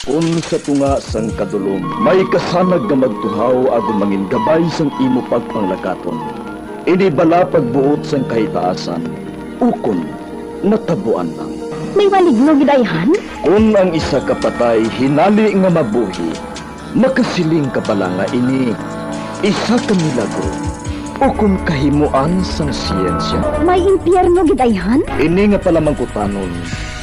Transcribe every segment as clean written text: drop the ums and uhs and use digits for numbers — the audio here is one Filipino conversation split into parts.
Kung sa tunga sang kadulom, may kasanag nga magtuhaw agon mangin gabay sang imo pagpanglakaton. Ini bala pagbuot sang kahitaasan, ukon natabuan lang. May maligno gidayhan? Kung ang isa kapatay hinali nga mabuhi, makasiling ka pala nga ini isa ka milagro o kung kahimuan sang siyensya. May impyerno gidayhan? Ini nga pala mangkutanon,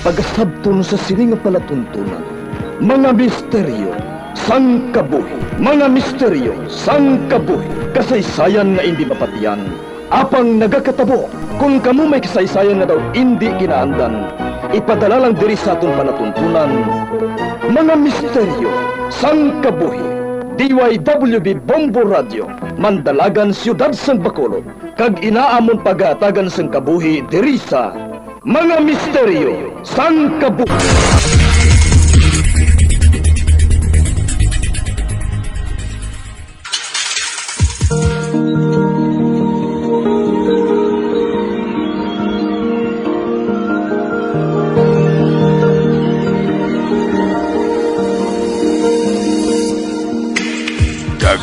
pagasabton sa siling nga palatuntunan. Mga misteryo, sang kabuhi. Mga misteryo, sang kabuhi. Kasaysayan nga hindi mapatiyan. Apang nagakatabo, kung kamo may kasaysayan nga daw hindi ginaandan, ipadala lang diri sa aton palatuntunan. Mga misteryo, sang kabuhi. DYWB Bombo Radio, Mandalagan, Siyudad San Bacolod. Kag inaamon pagatagan sang kabuhi diri sa Mga Misteryo, sang kabuhi.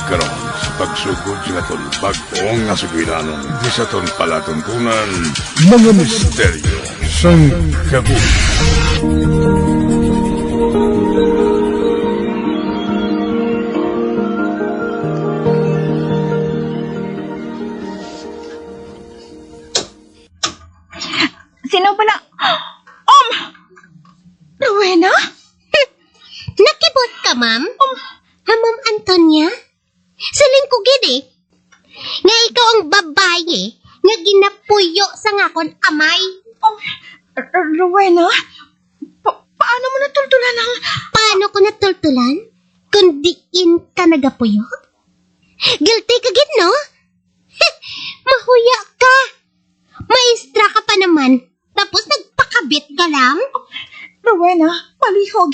Karon sa pagsugod sa aton bag-ong nga sugilanon di sa aton palatuntunan mga misteryo sang kabuhi. Sino pala? Rowena? Nakibot ka, ma'am? Ma'am Antonia? Saling ko gid eh. Nga ikaw ang babae nga ginapuyo sa ngakon amay. Rowena? Paano mo natultulan ang... Paano ko natultulan? Kung diin ka nagapuyo? Guilty ka gid, no? Mahuya ka. Maestra ka pa naman. Tapos nagpakabit ka lang? Rowena, palihog.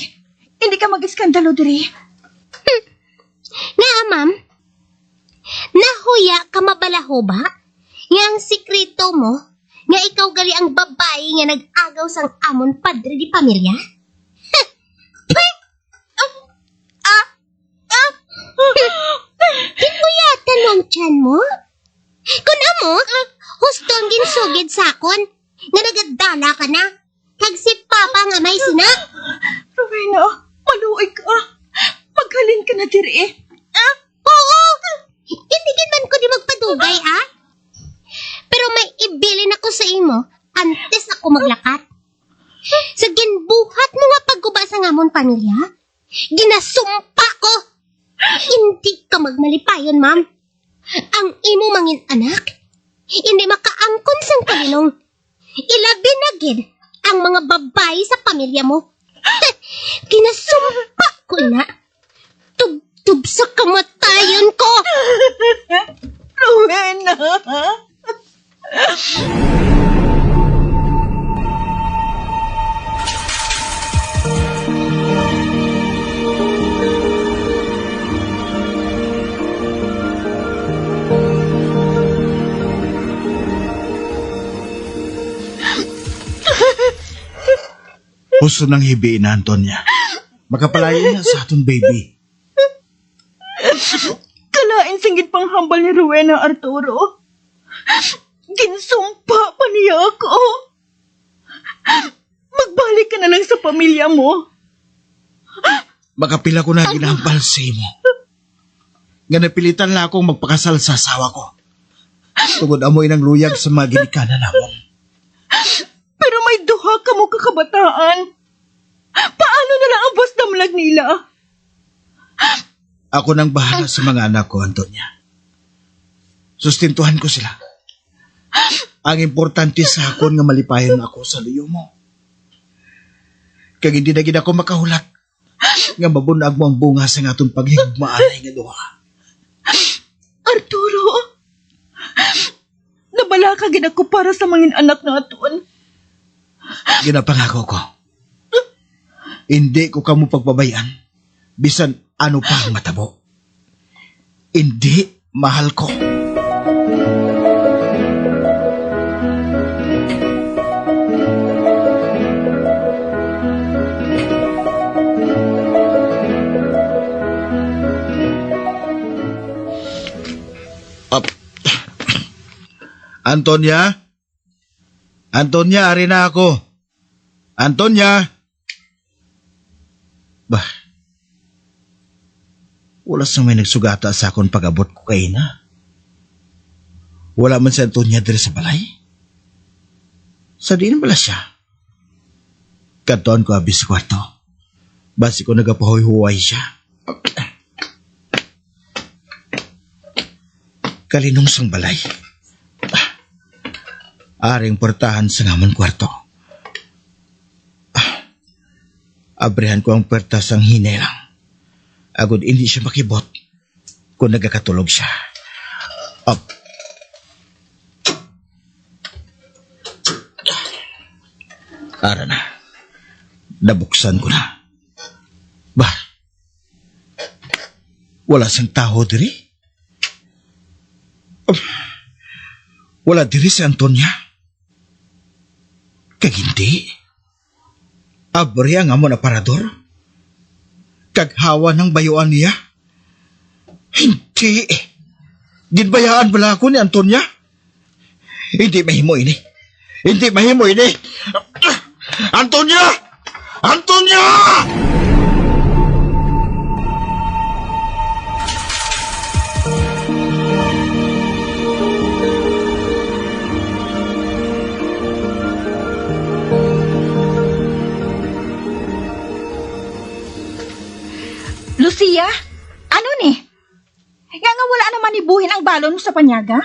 Hindi ka mag-iskandalo diri. Nga, ma'am. Nahuya ka mabalaho ba? Nga ang sikreto mo, nga ikaw gali ang babae nga nag-agaw sang amon padre di pamilya? Hipuyatan mo ang tiyan mo? Kung amo, hustong ginsugid sakon, nga nagadala ka na, kag si Papa nga may sina. Rowena, maluoy ka. Maghalin ka na diri. Oo! Itigin man ko di magpadugay, Pero may ibilin ako sa imo antes ako maglakat. Sa ginbuhat mo nga pagguba sa ngamon pamilya, ginasumpa ko. Hindi ka magmalipayon, ma'am. Ang imo mangin anak, hindi makaangkon sang kalinong. Ilabi na gid ang mga babae sa pamilya mo. Ginasumpa ko na. Tub sa kamatayan ko! Rowena! Puso ng hibiin na, Antonia. Magkapalayan na sa aton baby. Kalain singgit pang hambal ni Rowena, Arturo. Ginsumpa pa niya ako. Magbalik ka na lang sa pamilya mo. Makapila ko na ginahambal sa imo. Nga napilitan na akong magpakasal sa asawa ko. Tungod amoy ng luyag sa mga ginikanan namon. Pero may duha ka mo kakabataan. Paano na lang ang bus damlag nila? Ako nang bahala sa mga anak ko, Antonia. Sustintuhan ko sila. Ang importante sa akon nga malipayon ako sa luyo mo. Kag hindi na gid ako makahulat nga mabunag mo ang bunga sa atong paghigmaanay nga duha. Arturo, nabala ka gid ako para sa mangin anak naton. Ginapangako ko. Hindi ko kamo pagbabayan. Bisan ano pa ang matabo. Hindi mahal ko. Antonia? Antonia, ari na ako. Antonia? Bah, wala sa may nagsugata sa akong pag-abot ko kay na. Wala man si Antonia diri sa balay. Sa diin bala siya. Kantoan ko abis sa kwarto. Basi ko nagapahoy-huway siya. Kalinong sang balay. Aring portahan sa ngamon kwarto. Abrihan ko ang puwerta sang hinelang. Agod hindi siya makibot kung nagkakatulog siya. Up. Ara na. Nabuksan ko na. Bah, wala siyang tao diri. Wala diri si Antonia. Kag hindi. Abri ang amon aparador. Kaghawa ng bayuan niya. Hindi. Ginbayaan bala ako ni Antonia. Hindi mahimo ini. Hindi mahimo ini. Antonia! Antonia! Lucia, ano ni? Nga wala naman ibuhin ang balon mo sa panyaga?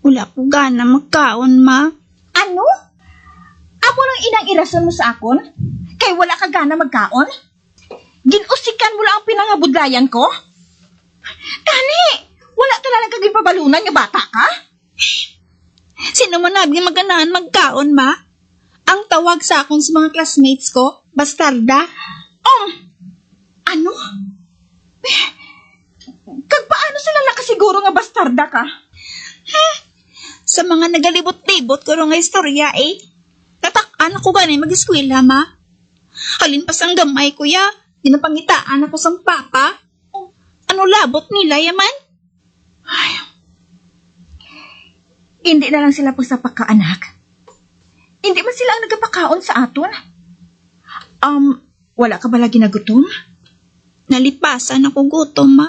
Wala po gana magkaon, ma. Ano? Amo lang inang irason mo sa akon? Kay wala ka gana magkaon? Ginusikan mo lang ang pinangabudlayan ko? Kani, wala talaga kaging pabalunan nga bata ka? Sino man nabi maganahan magkaon, ma? Ang tawag sa akon sa mga classmates ko, bastarda. Ano? Kag paano sila nakasiguro nga bastarda ka? Sa mga nagalibot-libot ko ro nga istorya, eh. Tatak-an ako ganay mag-eskwela, ma. Halin pa sang gamay, kuya. Ginapangitaan ako sang papa. Ano labot nila, yaman? Hindi na lang sila pagsapak-anak. Hindi man sila ang nagapakaon sa aton. Wala ka bala ginagutom? Nalipasan ako gutom, ma.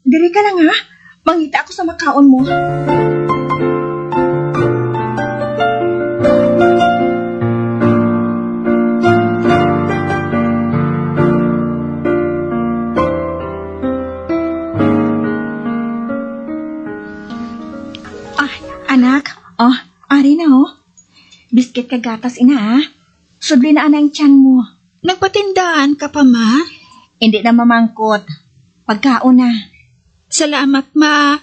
Diri ka lang ha. Mangita ako sa makaon mo. Anak, ari na Biskit ka gatas ina Sudli na ang tiyan mo. Nagpatindahan ka pa, ma? Hindi na mamangkot. Pagkaon na. Salamat, ma.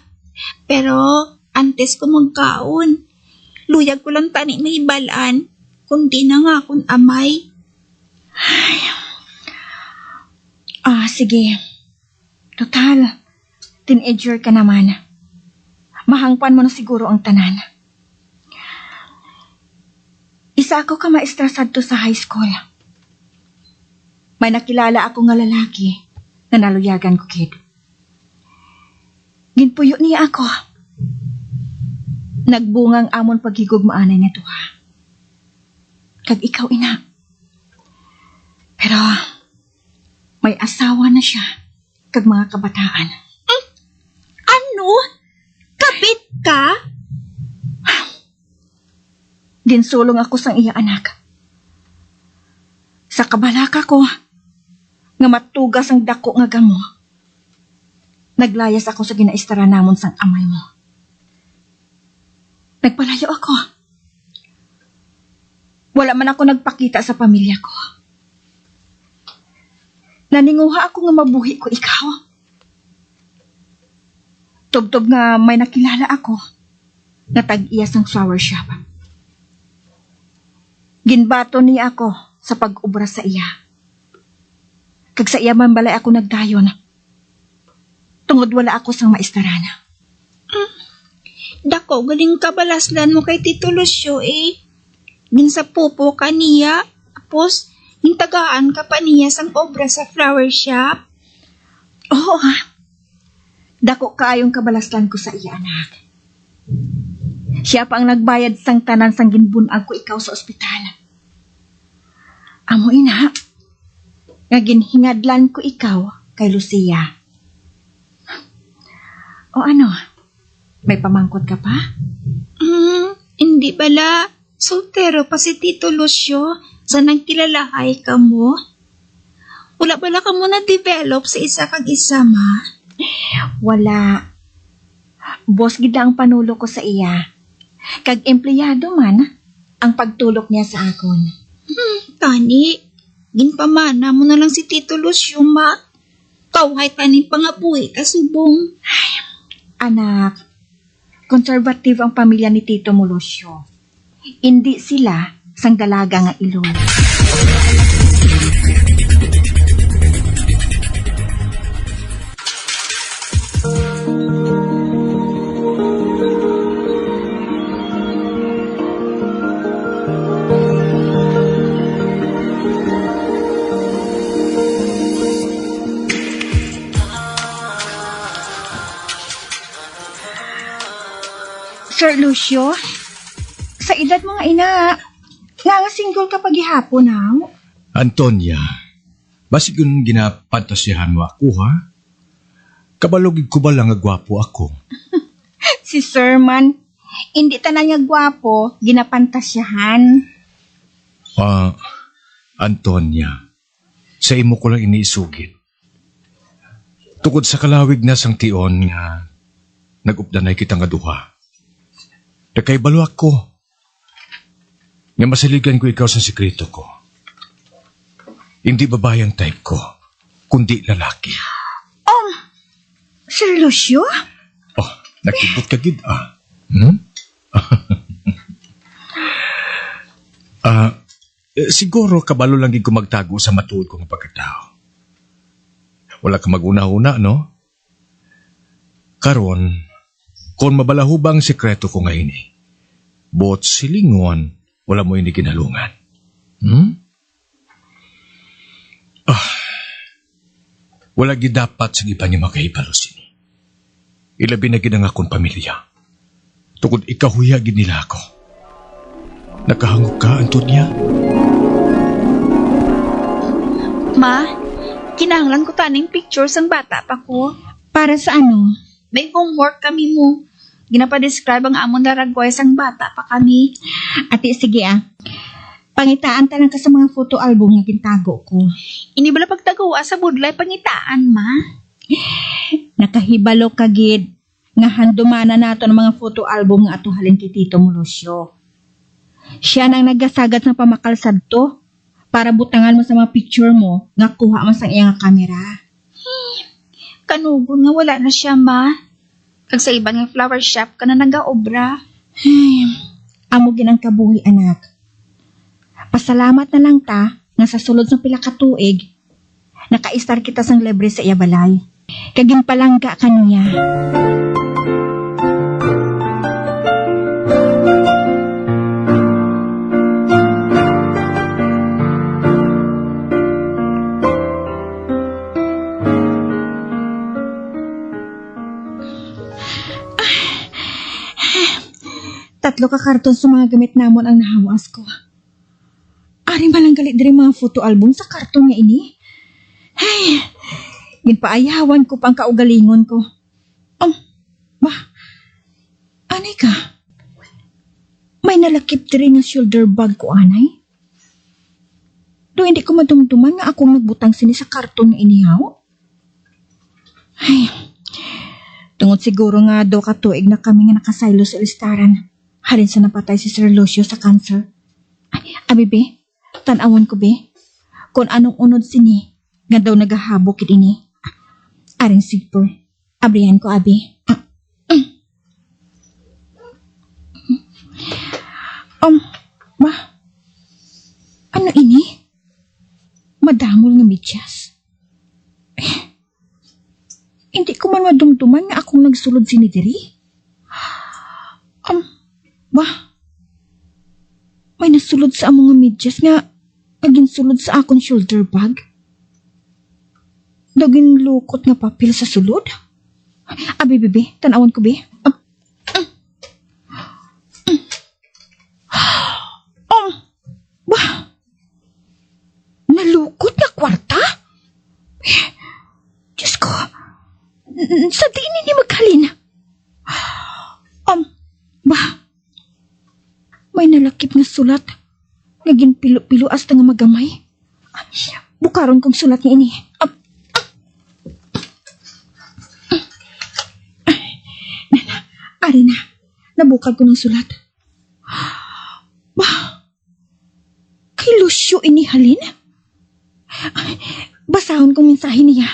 Pero, antes ko magkaon, luyag ko lang tani may balaan, kundi na nga akong amay. Sige. Total, teenager ka naman. Mahangpan mo na siguro ang tanan. Isa ako ka maestrasad to sa high school. May nakilala ako nga lalaki na naluyagan ko, kid. Ginpuyo niya ako. Nagbungang amon paghigugmaanay nito ha. Kag ikaw ina. Pero may asawa na siya kag mga kabataan. Ano? Kapit ka? Ginsulong ako sang iya anak. Sa kabalaka ko, nga matugas ang dako nga gamo. Naglayas ako sa ginaistara namon sang amay mo. Nagpalayo ako. Wala man ako nagpakita sa pamilya ko. Naninguha ako nga mabuhi ko ikaw. Tugtog nga may nakilala ako na tag-iya sang flower shop. Ginbato niya ako sa pag-ubra sa iya. Kag sa iya man balay ako nagdayon. Tungod wala ako sang maistarana. Dako, galing kabalaslan mo kay Tito Lucio, eh. Ginsapupo ka niya, tapos hintagaan ka pa niya sang obra sa flower shop. Oo ha. Dako kaayong kabalaslan ko sa iya, anak. Siya pa ang nagbayad sang tanan sang ginbunag ko ikaw sa ospital. Amo ina, nga ginhingadlan ko ikaw kay Lucia. O ano, may pamangkot ka pa? Hindi bala. Soltero pa si Tito Lucio sa nagkilalahay ka mo. Wala bala ka mo na-develop sa isa kag isa, ma? Wala. Boss gid ang panulo ko sa iya. Kag empleyado man ang pagtulok niya sa akon. Tani, ginpamana mo na lang si Tito Lucio, ma. Kawhay tanin pangabuhi kasubong. Anak, konservative ang pamilya ni Tito Molosio. Hindi sila sang dalaga nga ilong. Sir Lucio, sa edad mo nga ina, nga single ka paghihapon ha? Antonia, basig yung ginapantasyahan mo ako, ha? Kabalogig ko ba lang nga gwapo ako? Si Sir man, hindi tanan nga gwapo, ginapantasyahan. Antonia, sa imo ko lang iniisugit. Tungkod sa kalawig na sang tion nga nag-updanay kita nga duha. Nakaibalo ako. Nga masaligan ko ikaw sa sikreto ko. Hindi babae ang type ko, kundi lalaki. Sir Lucio? Oh, nakibot ka gid, siguro kabalo lang gid ko magtago sa matuod kong pagkatao. Wala ka mag-una-una, no? Karon, kung mabalahubang sikreto ko ngayon bot silingon, wala mo ini kinalungan. Wala gid dapat sa iba niya makahibalo sini. Ilabi na gid ang akong pamilya. Tungkol ikahuya gid nila ako. Nakahangog ka, Antonia? Ma, kinahanglan ko taning pictures ang bata pa ko. Para sa ano? May homework kami mo. Ginapadescribe ang amon daragway sang bata pa kami. Ate, sige Pangitaan talang ka sa mga photo album nga gintago ko. Ini bala pagtagawa sa budlay pangitaan, ma. Nakahibalo ka gid nga handumana nato ng mga photo album nga atuhalin kay Tito Molosio. Siya nang nagasagat ng pamakalsad to para butangan mo sa mga picture mo nga kuha mo sa iyang kamera. Kanugon nga wala na siya, ma. Kag sa ibang nga flower shop ka na nag-aobra. Amo ginang kabuhi, anak. Pasalamat na lang ta nga sa sulod ng pila ka tuig naka-star kita sang libre sa iya balay. Kaging palangga kaniya. Tatlo ka karton sa mga gamit namon ang nahawas ko. Ari malang galit diri mga photo album sa karton nga ini. Hey, ginpaayawan ko pang kaugalingon ko. Anay ka? May nalakip diri nga shoulder bag ko, anay? Do hindi ko madumduman nga akong nagbutang sini sa karton nga inihaw? Ay, tungod siguro nga do katuig na kami nga nakasaylo sa listaran. Halin sa napatay si Sir Lucio sa cancer. Abi be, tanawon ko be, kung anong unod sini, nga daw nagahabok kit ini. Aring sigpur, abrihan ko abi. Ma, ano ini? Madamol nga medyas. Hindi ko man madumduman nga akong nagsulod sini diri. May nasulod sa among nga medyas nga sulod sa akong shoulder bag. Daging lukot nga papel sa sulod. Abi, bebe, tanawon ko, be. Sa diin ni maghalin. Ba? May nalakip nga sulat. Naging pilo-pilo hasta nga magamay. Bukaron kong sulat ni ini. Ari na. Nabukal ko ng sulat. Ba? Kay Lucio ini halin? Basahon kong mensahe niya.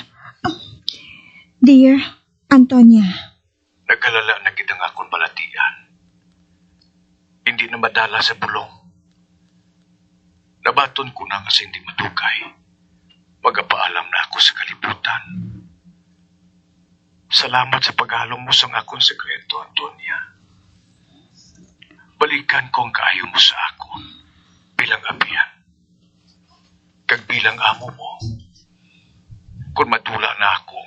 Dear Antonia. Nagkalala na gid ang akong balatian. Hindi na madala sa bulong. Nabaton ko na kasi hindi matugay. Magapaalam na ako sa kalibutan. Salamat sa paghalong mo sa akong sekreto, Antonia. Balikan ko ang kaayo mo sa akon bilang abiyan. Kag bilang amo mo. Kung matula na ako,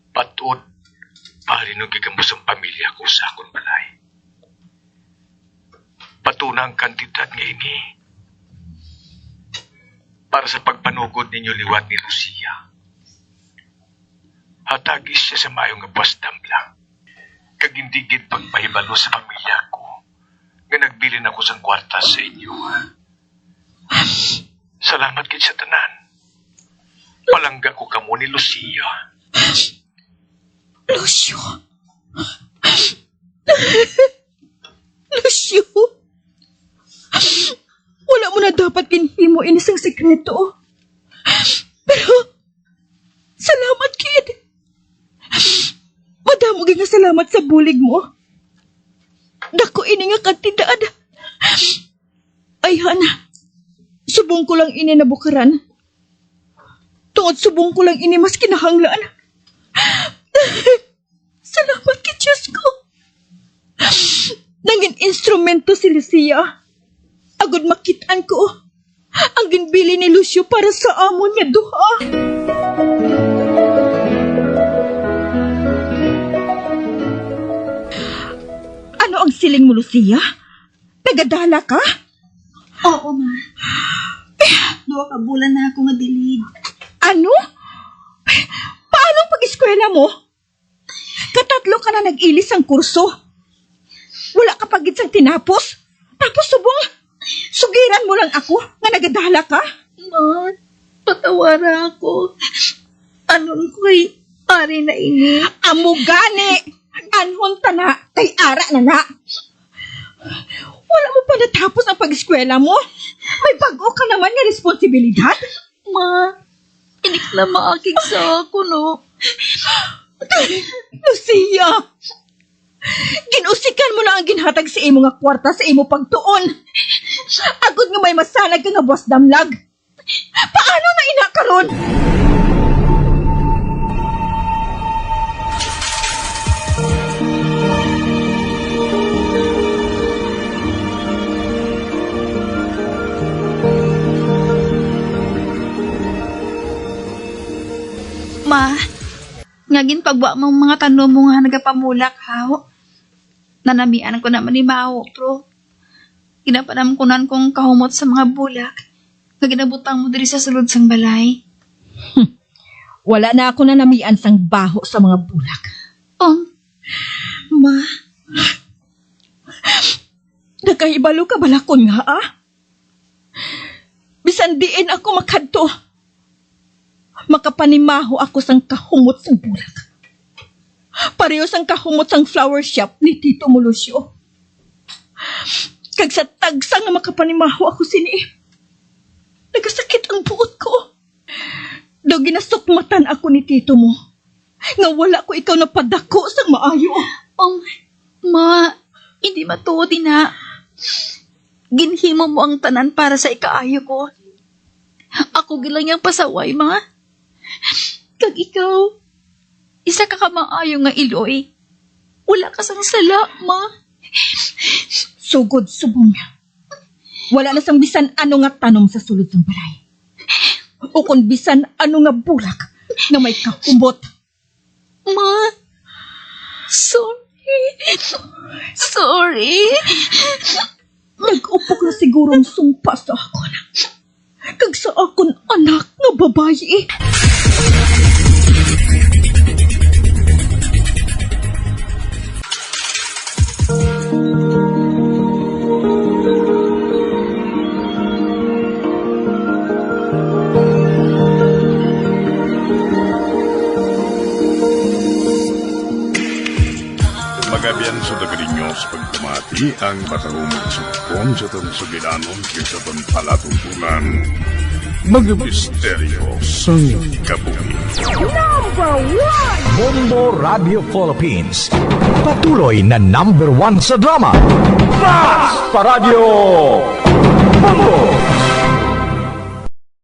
patod, parinugig ang musang pamilya ko sa akong balay. Patunang kandidat nga ini para sa pagpanugod ninyo liwat ni Lucia. Hatagis siya sa mayong abasdam lang. Kag hindi gid pagpahibalo sa pamilya ko nga nagbilin ako sang kwarta sa inyo. Salamat gid sa tanan. Palangga ko kamo ni Lucia. Lucio? Lucio? Wala mo na dapat kinhimo inisang sekreto. Pero, salamat, kid. Madamo nga salamat sa bulig mo. Dako ini nga kantidad. Ay, Hana. Subong ko lang ini nabukaran. Tungod subong ko lang ini mas kinahanglan. Salamat kay Diyos ko. Nangin instrumento si Lucia. Agud makitaan ko ang ginbili ni Lucio para sa amon niya duha. Ano ang siling mo, Lucia? Nagadala ka? Oo, ma. 2 ka bulan na ako nga dilid. Ano? Paano ang pag-eskwela mo? Katatlo ka na nag-ilis ang kurso. Wala ka pagid sang tinapos. Tapos subong, sugiran mo lang ako nga nagadala ka? Ma, patawara ako. Anon ko'y ari na ini. Amo gani! Anhon ta na, kay ara na na. Wala mo pa natapos ang pag-eskwela mo? May bago ka naman nga responsibilidad? Ma, hindi ka lang maakig sa ako, no? Lucia! Ginusikan mo na ang ginhatag sa imo nga kwarta sa imo pagtuon. Agod nga may masalag ka nga boss damlag. Paano na ina karon? Ma, ngagin pagwa mong mga tanong mo nga nagapamulak, haw. Nanamian ko naman ni Mao, pro. Ginapanamkunan kong kahumot sa mga bulak. Nga ginabutang mo diri sa sulod sang balay. Wala na ako na namian sang baho sa mga bulak. Ma, Nagkahibalo ka balakon nga, ah? Bisan diin ako makadto. Makapanimaho ako sang kahumot sang bulak. Pareho sang kahumot sang flower shop ni Tito mo, Lucio. Kag sa tagsa nga makapanimaho ako sini. Nagasakit ang buot ko. Daw ginasukmatan ako ni Tito mo. Nga wala ko ikaw napadako sang maayo. Ma, hindi matuod na. Ginhimo mo ang tanan para sa ikaayo ko. Ako gilang yung pasaway, ma. Kag ikaw, isa ka maayo nga iloy. Wala ka sang sala, ma. Sugod subong niya. Wala na sang bisan ano nga tanom sa sulod ng balay. O kung bisan ano nga bulak na may kahubot. Ma, sorry. Nag-upok na sigurong sumpa sa akon. Kag sa akon anak nga babayi. Pagabian sa dagarinyo sa pagtumati ang batahumong sukon sa itong sugilanon kaysa itong palatuntunan. Mga misteryo sa kabuhi. Bombo Radio Philippines. Patuloy na #1 sa drama. Mas Paradyo Bombo!